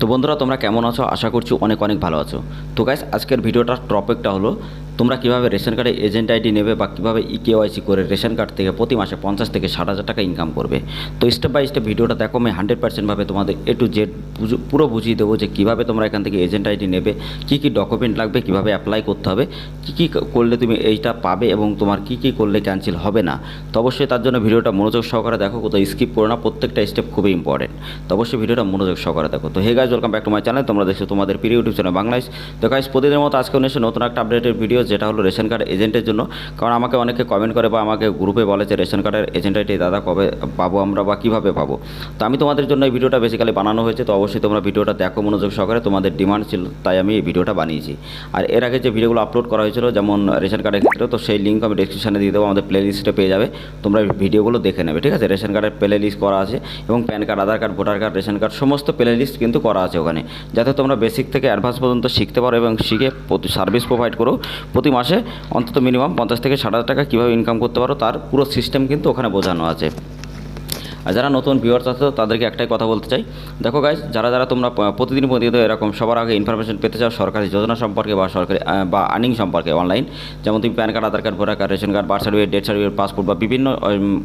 তো বন্ধুরা তোমরা কেমন আছো? আশা করছি অনেক অনেক ভালো আছো। তো গাইস আজকের ভিডিওটার টপিকটা হলো তোমরা কীভাবে রেশন কার্ডে এজেন্ট আইডি নেবে বা কীভাবে ইকেওয়াইসি করে রেশন কার্ড থেকে প্রতি মাসে 50 থেকে 60,000 টাকা ইনকাম করবে। তো স্টেপ বাই স্টেপ ভিডিওটা দেখো, আমি 100% ভাবে তোমাদের A to Z পুরো বুঝিয়ে দেবো যে কীভাবে তোমরা এখান থেকে এজেন্ট আইডি নেবে, কী কী ডকুমেন্ট লাগবে, কীভাবে অ্যাপ্লাই করতে হবে, কী করলে তুমি এইটা পাবে এবং তোমার কী করলে ক্যান্সেল হবে না। তো অবশ্যই তার জন্য ভিডিওটা মনোযোগ সহকারে দেখো, কোথাও স্কিপ করো না, প্রত্যেকটা স্টেপ খুবই ইম্পর্টেন্ট। তো অবশ্যই ভিডিওটা মনোযোগ সহকারে দেখো। তো hey guys, welcome back to my channel. তোমরা দেখছো তোমাদের প্রিয় ইউটিউব চ্যানেল বাংলাদেশ। তো গাইস প্রতিদিনের মতো আজকে এসে নতুন একটা আপডেটের ভিডিও, যেটা হলো রেশন কার্ড এজেন্টের জন্য। কারণ আমাকে অনেকে কমেন্ট করে বা আমাকে গ্রুপে বলে যে রেশন কার্ডের এজেন্ট আইডি দাদা কবে পাবো আমরা বা কীভাবে পাবো। তো আমি তোমাদের জন্য এই ভিডিওটা বেসিক্যালি বানানো হয়েছে। তো অবশ্যই তোমরা ভিডিওটা দেখো মনোযোগ সহকারে, তোমাদের ডিমান্ড ছিল তাই আমি এই ভিডিওটা বানিয়েছি। আর এর আগে যে ভিডিওগুলো আপলোড করা হয়েছিল যেমন রেশন কার্ডের ক্ষেত্রে, তো সেই লিঙ্ক আমি ডেসক্রিপশনে দিয়ে দেবো, আমাদের প্লে লিস্টে পেয়ে যাবে, তোমরা ভিডিওগুলো দেখে নেবে। ঠিক আছে, রেশন কার্ডের প্লে লিস্ট করা আছে এবং PAN card, Aadhaar card, voter card, ration card সমস্ত প্লে লিস্ট কিন্তু করা আছে ওখানে, যাতে তোমরা বেসিক থেকে অ্যাডভান্স পর্যন্ত শিখতে পারো এবং শিখে সার্ভিস প্রোভাইড করো। প্রতি মাসে অন্তত মিনিমাম 50 থেকে 60,000 টাকা কীভাবে ইনকাম করতে পারো তার পুরো সিস্টেম কিন্তু ওখানে বোঝানো আছে। আর যারা নতুন ভিউয়ার্স আছে তাদেরকে একটাই কথা বলতে চাই, দেখো গাইজ, যারা তোমরা প্রতিদিন এরকম সবার আগে ইনফরমেশন পেতে চাও সরকারি যোজনা সম্পর্কে বা সরকারি বা আর্নিং সম্পর্কে অনলাইন, যেমন তুমি PAN card, Aadhaar card, voter card, ration card, birth certificate, death certificate, passport বা বিভিন্ন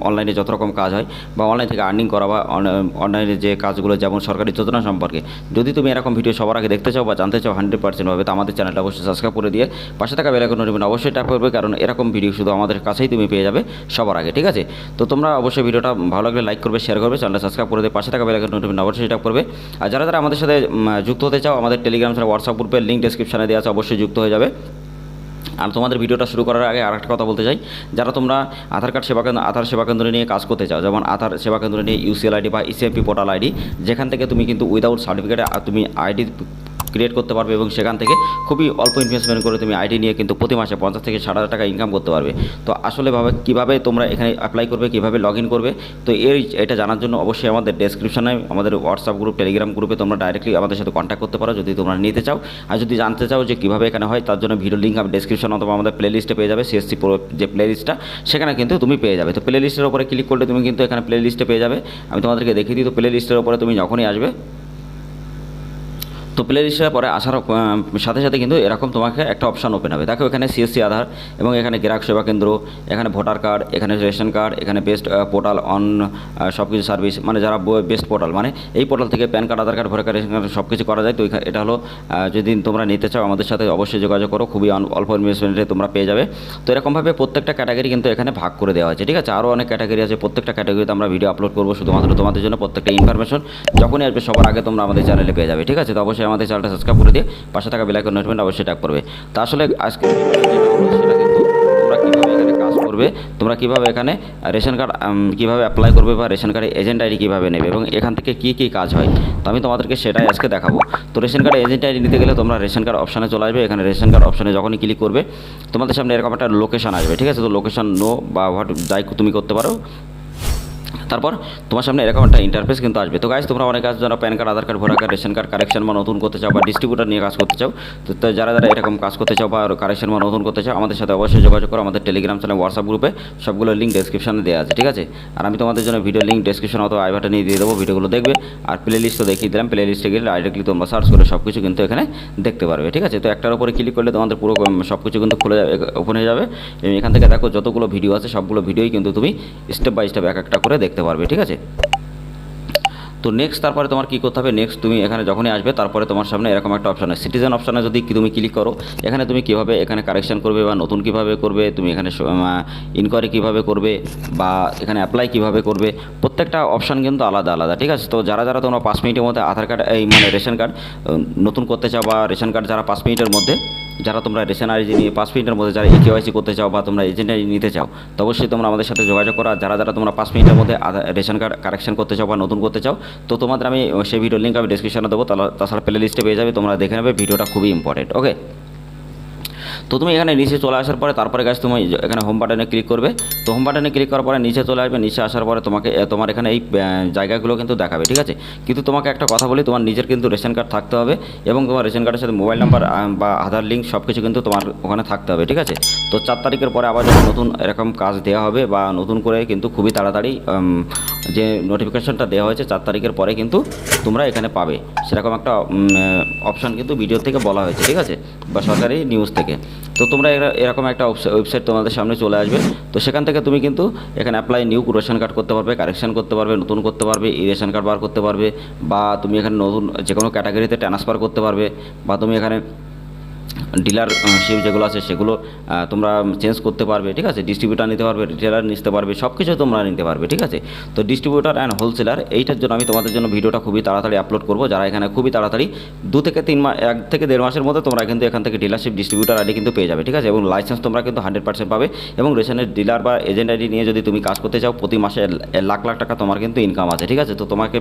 অনলাইনে যত রকম কাজ হয় বা অনলাইন থেকে আর্নিং করা বা অনলাইনে যে কাজগুলো যেমন সরকারি যোজনা সম্পর্কে, যদি তুমি এরকম ভিডিও সবার আগে দেখতে চাও বা জানতে চাও 100% ভাবে, তো আমাদের চ্যানেলটা অবশ্যই সাবস্ক্রাইব করে দিয়ে পাশে থাকা বেল আইকন নোটিফিকেশন অবশ্যই ট্যাপ করবে, কারণ এরকম ভিডিও শুধু আমাদের কাছেই তুমি পেয়ে যাবে সবার আগে। ঠিক আছে, তো তোমরা অবশ্যই ভিডিওটা ভালো লাগলে লাইক করবে, শেয়ার করবে, চ্যানেলটা সাবস্ক্রাইব করে দিয়ে পাশে থাকা বেল আইকন নোটিফিকেশন অবশ্যই ট্যাপ করবে। আর যারা আমাদের সাথে যুক্ত হতে চাও, আমাদের টেলিগ্রাম চ্যানেল, হোয়াটসঅ্যাপ গ্রুপের লিঙ্ক ডেসক্রিপশনে দেওয়া আছে, অবশ্যই যুক্ত হয়ে যাবে। আর তোমাদের ভিডিওটা শুরু করার আগে আরেকটা কথা বলতে চাই, যারা তোমরা আধার কার্ড আধার সেবা কেন্দ্র নিয়ে কাজ করতে চাও, যেমন আধার সেবা কেন্দ্র নিয়ে ইউসিএল আইডি বা ইসিএমপি পোর্টাল আইডি, যেখান থেকে তুমি কিন্তু উইদাউট সার্টিফিকেটে তুমি আইডি ক্রিয়েট করতে পারবে এবং সেখান থেকে খুবই অল্প ইনভেস্টমেন্ট করে তুমি আইডি নিয়ে কিন্তু প্রতি মাসে 50 থেকে 60,000 টাকা ইনকাম করতে পারবে। তো আসলে কীভাবে তোমরা এখানে অ্যাপ্লাই করবে, কীভাবে লগ ইন করবে, তো এটা জানার জন্য অবশ্যই আমাদের ডেসক্রিপশনে আমাদের হোয়াটসঅ্যাপ গ্রুপ, টেলিগ্রাম গ্রুপে তোমরা ডাইরেক্টলি আমাদের সাথে কন্ট্যাক্ট করতে পারো যদি তোমরা নিতে চাও। আর যদি জানতে চাও যে কীভাবে এখানে হয়, তার জন্য ভিডিও লিঙ্ক আমি ডেসক্রিপশন অথবা আমাদের প্লে লিস্টে পেয়ে যাবে, সিএসসি যে প্লে লিস্টটা সেখানে কিন্তু তুমি পেয়ে যাবে। তো প্লে লিস্টের উপরে ক্লিক করলে তুমি কিন্তু এখানে প্লে লিস্টে পেয়ে যাবে। আমি তোমাদেরকে দেখিয়ে দিই। তো প্লে লিস্টের উপরে তুমি যখনই আসবে, তো প্লে লিস্টের পরে আসার সাথে সাথে কিন্তু এরকম তোমাকে একটা অপশান ওপেন হবে। দেখো এখানে সিএসসি আধার এবং এখানে গ্রাহক সেবা কেন্দ্র, এখানে ভোটার কার্ড, এখানে রেশন কার্ড, এখানে বেস্ট পোর্টাল অন সব কিছু সার্ভিস, মানে যারা বেস্ট পোর্টাল, মানে এই পোর্টাল থেকে PAN card, Aadhaar card, voter card, ration card সব কিছু করা যায়। তো এটা হলো যদি তোমরা নিতে চাও আমাদের সাথে অবশ্যই যোগাযোগ করো, খুবই অল্প ইনভেস্টমেন্টে তোমরা পেয়ে যাবে। তো এরকমভাবে প্রত্যেকটা ক্যাটাগরি কিন্তু এখানে ভাগ করে দেওয়া হয়েছে। ঠিক আছে, আরও অনেক ক্যাটাগরি আছে, প্রত্যেকটা ক্যাটাগরিতে আমরা ভিডিও আপলোড করবো শুধুমাত্র তোমাদের জন্য। প্রত্যেকটা ইনফরমেশন যখনই আসবে সবার আগে তোমরা আমাদের চ্যানেলে পেয়ে যাবে। ঠিক আছে, তো অবশ্যই আমাদের চ্যানেলটা সাবস্ক্রাইব করে দিয়ে পাশে থাকা বেল আইকন নোটিফিকেশন অবশ্যই ট্যাপ করবে। তা আসলে আজকে সেটা কিন্তু তোমরা কীভাবে এখানে কাজ করবে, তোমরা কীভাবে এখানে রেশন কার্ড কীভাবে অ্যাপ্লাই করবে বা রেশন কার্ডে এজেন্ট আইডি কীভাবে নেবে এবং এখান থেকে কী কাজ হয়, তো আমি তোমাদেরকে সেটাই আজকে দেখাবো। তো রেশন কার্ডে এজেন্ট আইডি নিতে গেলে তোমরা রেশন কার্ড অপশানে চলে আসবে। এখানে রেশন কার্ড অপশানে যখনই ক্লিক করবে তোমাদের সামনে এরকম একটা লোকেশন আসবে। ঠিক আছে, তো লোকেশন নো বা হোয়াট যাই তুমি করতে পারো, তারপর তোমার সামনে এরকম একটা ইন্টারফেস কিন্তু আসবে। তো গাইজ, তোমরা অনেক কাজ যারা PAN card, Aadhaar card, voter card, ration card correction বা নতুন করতে চাও বা ডিস্ট্রিবিউটার নিয়ে কাজ করতে চাও, তো যারা এরকম কাজ করতে চাও বা কারেকশন বা নতুন করতে চাও, আমাদের সাথে অবশ্যই যোগাযোগ করো। আমাদের টেলিগ্রাম চ্যানেল, হোয়াটসঅ্যাপ গ্রুপে সবগুলো লিঙ্ক ডেসক্রিপশনে দেওয়া আছে। ঠিক আছে, আর আমি তোমাদের জন্য ভিডিও লিঙ্ক ডেসক্রিপশন অথবা আই বাটনে দিয়ে দেবো, ভিডিওগুলো দেখবে। আর প্লে লিস্ট তো দেখিয়ে দিলাম, প্লে লিস্টে গেলে ডাইরেক্টলি তোমরা সার্চ করে সব কিছু কিন্তু এখানে দেখতে পারবে। ঠিক আছে, তো একটার উপরে ক্লিক করলে তোমাদের পুরো সব কিছু কিন্তু খুলে যাবে, ওপেন হয়ে যাবে এবং এখান থেকে দেখো যতগুলো ভিডিও আছে সবগুলো ভিডিওই কিন্তু তুমি স্টেপ বাই স্টেপ একটা করে দেখতে পারবে। ঠিক আছে, তো নেক্সট তারপরে তোমার কী করতে হবে, নেক্সট তুমি এখানে যখনই আসবে তারপরে তোমার সামনে এরকম একটা অপশান আছে, সিটিজেন অপশানে যদি তুমি ক্লিক করো, এখানে তুমি কীভাবে এখানে কারেকশন করবে বা নতুন কীভাবে করবে, তুমি এখানে ইনকোয়ারি কীভাবে করবে বা এখানে অ্যাপ্লাই কীভাবে করবে, প্রত্যেকটা অপশান কিন্তু আলাদা আলাদা। ঠিক আছে, তো যারা তোমরা 5 মিনিটের মধ্যে আধার কার্ড মানে রেশন কার্ড নতুন করতে চাও বা রেশন কার্ড যারা 5 মিনিটের মধ্যে, যারা তোমরা রেশন আইডি নিয়ে 5 মিনিটের মধ্যে যারা ইকেওয়াইসি করতে চাও বা তোমরা এজেন্ট আইডি নিতে চাও, তো অবশ্যই তোমরা আমাদের সাথে যোগাযোগ করো। আর যারা তোমরা 5 মিনিটের মধ্যে রেশন কার্ড কারেকশন করতে চাও বা নতুন করতে চাও, তো তোমাদের আমি সেই ভিডিও লিঙ্ক আমি ডেসক্রিপশনে দেবো, তাছাড়া প্লে লিস্টে পেয়ে যাবে, তোমরা দেখে নেবে। ভিডিওটা খুবই ইম্পর্টেন্ট। ওকে, তো তুমি এখানে নিচে চলে আসার পরে তারপরে গাছ তুমি এখানে হোম বাটনে ক্লিক করবে। তো হোম বাটনে ক্লিক করার পরে নিচে চলে আসবে, নিচে আসার পরে তোমার এখানে এই জায়গাগুলো কিন্তু দেখাবে। ঠিক আছে, কিন্তু তোমাকে একটা কথা বলি, তোমার নিজের কিন্তু রেশন কার্ড থাকতে হবে এবং তোমার রেশন কার্ডের সাথে মোবাইল নাম্বার বা আধার লিঙ্ক সব কিছু কিন্তু তোমার ওখানে থাকতে হবে। ঠিক আছে, তো 4 তারিখের পরে আবার যখন নতুন এরকম কাজ দেওয়া হবে বা নতুন করে কিন্তু খুবই তাড়াতাড়ি যে নোটিফিকেশনটা দেওয়া হয়েছে 4 তারিখের পরে কিন্তু তোমরা এখানে পাবে, সেরকম একটা অপশান কিন্তু ভিডিও থেকে বলা হয়েছে, ঠিক আছে, বা সরকারি নিউজ থেকে। তো তোমরা এরকম একটা ওয়েবসাইট তোমাদের সামনে চলে আসবে। তো সেখান থেকে তুমি কিন্তু এখানে অ্যাপ্লাই নিউ রেশন কার্ড করতে পারবে, কারেকশন করতে পারবে, নতুন করতে পারবে, রেশন কার্ড বার করতে পারবে, বা তুমি এখানে নতুন যে কোনো ক্যাটাগরিতে ট্রান্সফার করতে পারবে, বা তুমি এখানে ডিলারশিপ যেগুলো আছে সেগুলো তোমরা চেঞ্জ করতে পারবে, ঠিক আছে, ডিস্ট্রিবিউটার নিতে পারবে, রিটেলার নিতে পারবে, সব কিছু তোমরা নিতে পারবে, ঠিক আছে। তো ডিস্ট্রিবিউটার অ্যান্ড হোলসেলার এইটার জন্য আমি তোমাদের জন্য ভিডিওটা খুবই তাড়াতাড়ি আপলোড করবো, যারা এখানে খুবই তাড়াতাড়ি 2 থেকে 3 মাস, 1 থেকে 1.5 মাসের মধ্যে তোমরা কিন্তু এখান থেকে ডিলারশিপ ডিস্ট্রিবিউটার আইডি কিন্তু পেয়ে যাবে, ঠিক আছে, এবং লাইসেন্স তোমরা কিন্তু 100% পাবে। এবং রেশনের ডিলার বা এজেন্ট আইডি নিয়ে যদি তুমি কাজ করতে চাও, প্রতি মাসে লাখ লাখ টাকা তোমার কিন্তু ইনকাম আছে, ঠিক আছে। তো তোমাকে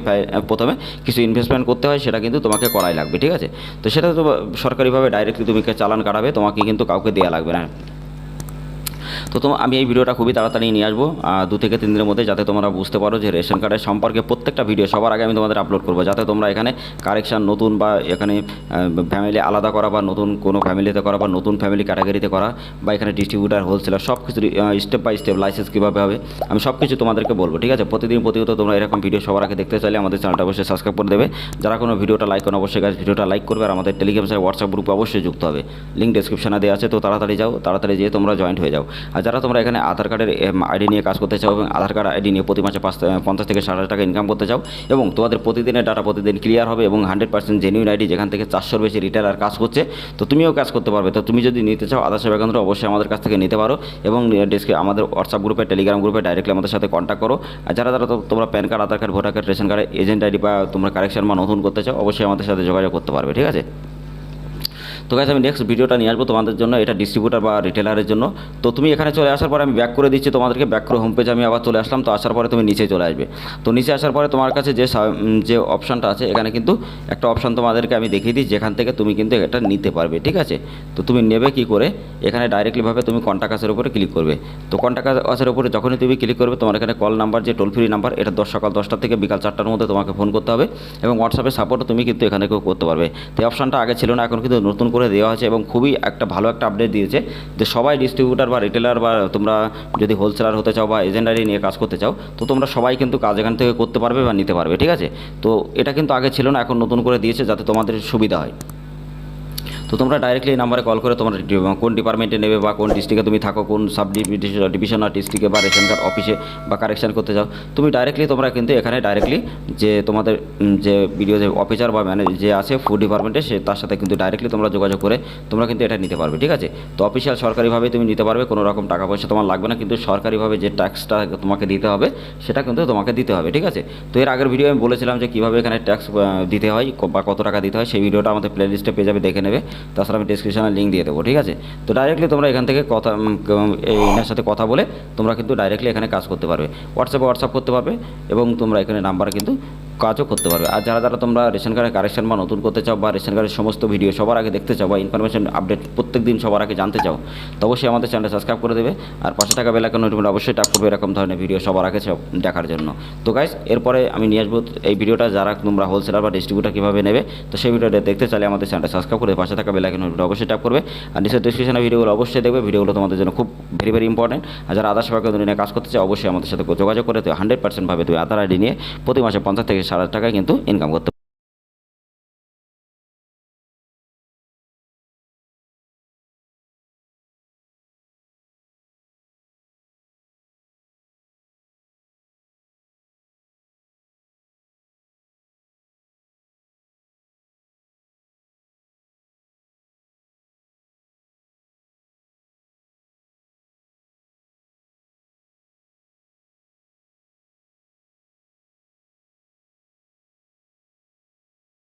প্রথমে কিছু ইনভেস্টমেন্ট করতে হয়, সেটা কিন্তু তোমাকে করাই লাগবে, ঠিক আছে। তো সেটা তো সরকারিভাবে ডাইরেক্টলি তুমি চালান কাটাবে, তোমাকে কিন্তু কাউকে দেওয়া লাগবে না। তো আমি এই ভিডিওটা খুবই তাড়াতাড়ি নিয়ে আসবো 2 থেকে 3 দিনের মধ্যে, যাতে তোমরা বুঝতে পারো যে রেশন কার্ডের সম্পর্কে প্রত্যেকটা ভিডিও সবার আগে আমি তোমাদের আপলোড করবো, যাতে তোমরা এখানে কারেকশান নতুন বা এখানে ফ্যামিলি আলাদা করা বা নতুন কোনো ফ্যামিলিতে করা বা নতুন ফ্যামিলি ক্যাটাগরিতে করা বা এখানে ডিস্ট্রিবিউটার হোলসেলার সব কিছু স্টেপ বাই স্টেপ লাইসেন্স কীভাবে হবে আমি সব কিছু তোমাদেরকে বলবো, ঠিক আছে। প্রতিনিয়ত তোমরা এরকম ভিডিও সবার আগে দেখতে চাইলে আমাদের চ্যানেলটা অবশ্যই সাবস্ক্রাইব করে দেবে। যারা কোনো ভিডিওটা লাইক করেন অবশ্যই ভিডিওটা লাইক করবে, আর আমাদের টেলিগ্রাম হোয়াটসঅ্যাপ গ্রুপে অবশ্যই যুক্ত হবে, লিঙ্ক ডেসক্রিপশনে দেওয়া আছে। তো তাড়াতাড়ি যেয়ে তোমরা জয়েন্ট হয়ে যাও। আর যারা তোমরা এখানে আধার কার্ডের আইডি নিয়ে কাজ করতে চাও এবং আধার কার্ড আইডি নিয়ে প্রতি মাসে 50 থেকে 60 টাকা ইনকাম করতে চাও, এবং তোমাদের প্রতিদিনের ডাটা প্রতিদিন ক্লিয়ার হবে এবং 100% জেনুইন আইডি, যেখান থেকে 400-র বেশি রিটেলার কাজ করছে, তো তুমিও কাজ করতে পারবে। তো তুমি যদি নিতে চাও আধার সেবা কেন্দ্র, অবশ্যই আমাদের কাছ থেকে নিতে পারো, এবং আমাদের হোয়াটসঅ্যাপ গ্রুপে টেলিগ্রাম গ্রুপে ডাইরেক্টলি আমাদের সাথে কন্ট্যাক্ট করো। আর যারা তোমরা PAN card, Aadhaar card, voter card, ration card, agent ID বা তোমরা কারেকশন বা নতুন করতে চাও, অবশ্যই আমাদের সাথে যোগাযোগ করতে পারবে, ঠিক আছে। তো গাইস আমি নেক্সট ভিডিওটা নিয়ে আসবো তোমাদের জন্য, এটা ডিস্ট্রিবিউটার বা রিটেলারের জন্য। তো তুমি এখানে চলে আসার পরে আমি ব্যাক করে দিচ্ছি তোমাদেরকে, ব্যাক করে হোম পেজে আমি আবার চলে আসলাম। তো আসার পরে তুমি নিচে চলে আসবে। তো নিচে আসার পরে তোমার কাছে যে অপশানটা আছে, এখানে কিন্তু একটা অপশান তোমাদেরকে আমি দেখিয়ে দিই, যেখান থেকে তুমি কিন্তু এটা নিতে পারবে, ঠিক আছে। তো তুমি নেবে কি করে, এখানে ডাইরেক্টলিভাবে তুমি কন্ট্যাক্ট আসের উপরে ক্লিক করবে। তো কন্ট্যাক্ট আসের উপরে যখনই তুমি ক্লিক করবে, তোমার এখানে কল নাম্বার, যে টোল ফ্রি নাম্বার, এটা সকাল 10টা থেকে বিকাল 4টার মধ্যে তোমাকে ফোন করতে হবে, এবং হোয়াটসঅ্যাপে সাপোর্টও তুমি কিন্তু এখানে কেউ করতে পারবে। তো এই অপশানটা আগে ছিল না, এখন কিন্তু নতুন করে দেওয়া হয়েছে, এবং খুবই একটা ভালো একটা আপডেট দিয়েছে, যে সবাই ডিস্ট্রিবিউটার বা রিটেলার বা তোমরা যদি হোলসেলার হতে চাও বা এজেন্ট আইডি নিয়ে কাজ করতে চাও, তো তোমরা সবাই কিন্তু কাজ এখান থেকে করতে পারবে বা নিতে পারবে, ঠিক আছে। তো এটা কিন্তু আগে ছিল না, এখন নতুন করে দিয়েছে, যাতে তোমাদের সুবিধা হয়। তো তোমরা ডাইরেক্টলি এই নাম্বারে কল করে তোমরা কোন ডিপার্টমেন্টে নেবে বা কোন ডিস্ট্রিক্টে তুমি থাকো, কোন সাব ডিভিশন আর ডিস্ট্রিক্টে বা রেশন কার্ড অফিসে বা কারেকশন করতে চাও, তুমি ডাইরেক্টলি তোমরা কিন্তু এখানে ডাইরেক্টলি যে তোমাদের যে ভিডিও যে অফিসার বা যে আছে ফুড ডিপার্টমেন্টে, তার সাথে কিন্তু ডাইরেক্টলি তোমরা যোগাযোগ করে তোমরা কিন্তু এটা নিতে পারবে, ঠিক আছে। তো অফিসিয়াল সরকারিভাবে তুমি নিতে পারবে, কোনো রকম টাকা পয়সা তোমার লাগবে না, কিন্তু সরকারিভাবে যে ট্যাক্সটা তোমাকে দিতে হবে সেটা কিন্তু তোমাকে দিতে হবে, ঠিক আছে। তো এর আগের ভিডিও আমি বলেছিলাম যে কীভাবে এখানে ট্যাক্স দিতে হয় বা কত টাকা দিতে হয়, সেই ভিডিওটা আমাদের প্লে লিস্টে পেয়ে যাবে, দেখে নেবে। তাছাড়া আমি ডিসক্রিপশনে লিঙ্ক দিয়ে দেবো, ঠিক আছে। তো ডাইরেক্টলি তোমরা এখান থেকে এনার সাথে কথা বলে তোমরা কিন্তু ডাইরেক্টলি এখানে কাজ করতে পারবে, হোয়াটসঅ্যাপ করতে পারবে, এবং তোমরা এখানে নাম্বার কিন্তু কাজও করতে পারবে। আর যারা তোমরা রেশন কার্ডের কারেকশন বা নতুন করতে চাও, বা রেশন কার্ডের সমস্ত ভিডিও সবার আগে দেখতে চাও, বা ইনফরমেশন আপডেট প্রত্যেক দিন সবার আগে জানতে চাও, তো অবশ্যই আমাদের চ্যানেলটা সাবস্ক্রাইব করে দেবে, আর পাশে থাকা বেল আইকন নোটিফিকেশন অবশ্যই ট্যাপ করবে এরকম ধরনের ভিডিও সবার আগে দেখার জন্য। তো গাইস এরপরে আমি নিয়ে আসবো এই ভিডিওটা, যারা তোমরা হোলসেলার বা ডিস্ট্রিবিউটার কীভাবে নেবে, তো সেই ভিডিওটা দেখতে চাইলে আমাদের চ্যানেলটা সাবস্ক্রাইব করে পাশে থাকা বেল আইকন নোটিফিকেশন অবশ্যই ট্যাপ করবে, আর নিচের ডিসক্রিপশনে ভিডিওগুলো অবশ্যই দেখবে, ভিডিওগুলো তোমাদের জন্য খুব ভেরি ইম্পর্টেন্ট। আর যারা আধার সেবা কেন্দ্র নিয়ে কাজ করতে চাও, অবশ্যই আমাদের সাথে যোগাযোগ করে 100% ভাবে তুমি আধার আইডি নিয়ে প্রতি মাসে 50 থেকে 60 টাকায় কিন্তু ইনকাম করতে